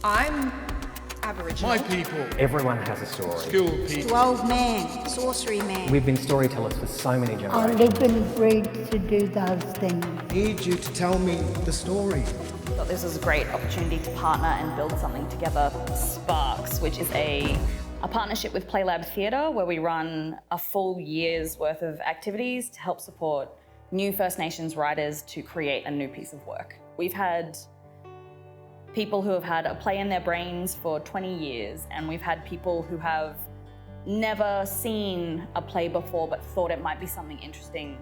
I'm Aboriginal. My people. Everyone has a story. School people. 12 man, sorcery man. We've been storytellers for so many I generations. live and breathe to do those things. I need you to tell me the story. I thought this was a great opportunity to partner and build something together. Sparks, which is a partnership with Playlab Theatre, where we run a full year's worth of activities to help support new First Nations writers to create a new piece of work. We've had people who have had a play in their brains for 20 years, and we've had people who have never seen a play before but thought it might be something interesting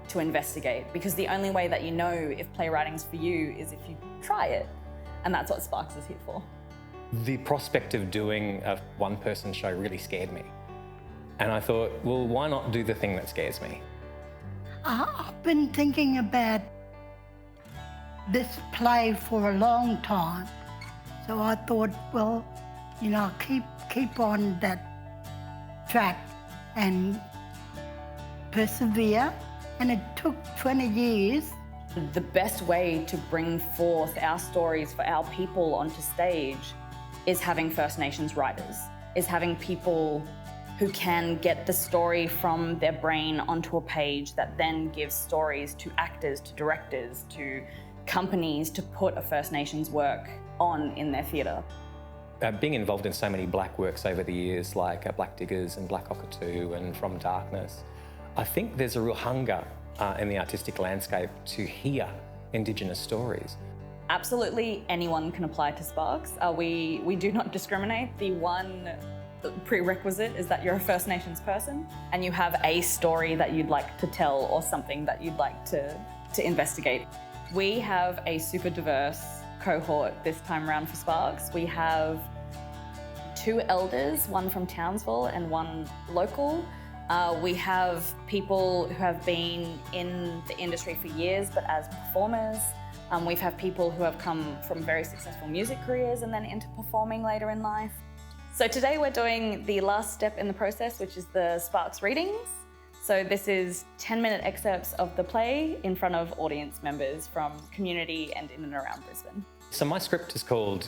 to investigate, because the only way that you know if playwriting's for you is if you try it, and that's what Sparks is here for. The prospect of doing a one-person show really scared me. And I thought, well, why not do the thing that scares me? I've been thinking about this play for a long time. So I thought, well, you know, keep on that track and persevere. And it took 20 years. The best way to bring forth our stories for our people onto stage is having First Nations writers, is having people who can get the story from their brain onto a page that then gives stories to actors, to directors, to companies to put a First Nations work on in their theatre. Being involved in so many black works over the years, like Black Diggers and Black Cockatoo and From Darkness, I think there's a real hunger in the artistic landscape to hear Indigenous stories. Absolutely anyone can apply to Sparks. We do not discriminate. The one prerequisite is that you're a First Nations person and you have a story that you'd like to tell or something that you'd like to investigate. We have a super diverse cohort this time around for Sparks. We have 2 elders, one from Townsville and one local. We have people who have been in the industry for years but as performers. We've had people who have come from very successful music careers and then into performing later in life. So today we're doing the last step in the process, which is the Sparks readings. So this is 10-minute excerpts of the play in front of audience members from community and in and around Brisbane. So my script is called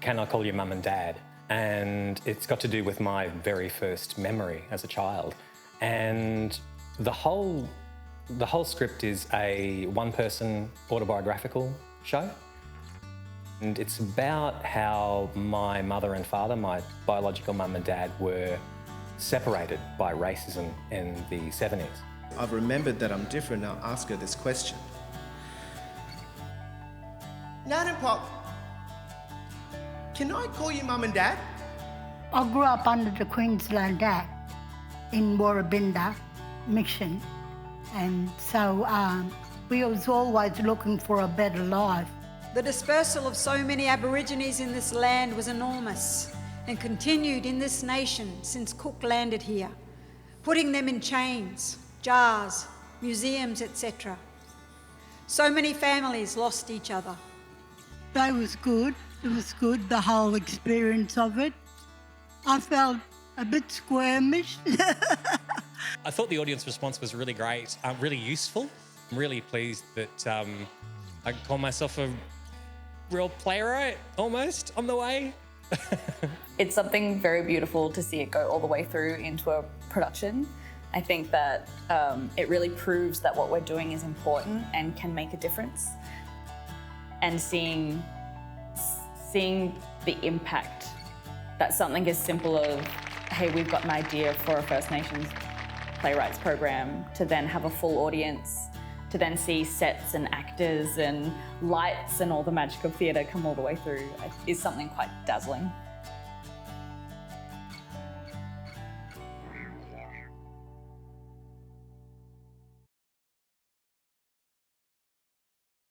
Can I Call You Mum and Dad? And it's got to do with my very first memory as a child. And the whole script is a one-person autobiographical show. And it's about how my mother and father, my biological mum and dad, were separated by racism in the 70s. I've remembered that I'm different. I'll ask her this question. Nan and Pop, can I call you Mum and Dad? I grew up under the Queensland Act in Warrabinda Mission. And so we was always looking for a better life. The dispersal of so many Aborigines in this land was enormous and continued in this nation since Cook landed here, putting them in chains, jars, museums, etc. So many families lost each other. That was good. It was good, the whole experience of it. I felt a bit squirmish. I thought the audience response was really great, really useful. I'm really pleased that I can call myself a real playwright, almost, on the way. It's something very beautiful to see it go all the way through into a production. I think that it really proves that what we're doing is important and can make a difference. And seeing the impact that something as simple as, hey, we've got an idea for a First Nations playwrights program, to then have a full audience, to then see sets and actors and lights and all the magic of theatre come all the way through, is something quite dazzling.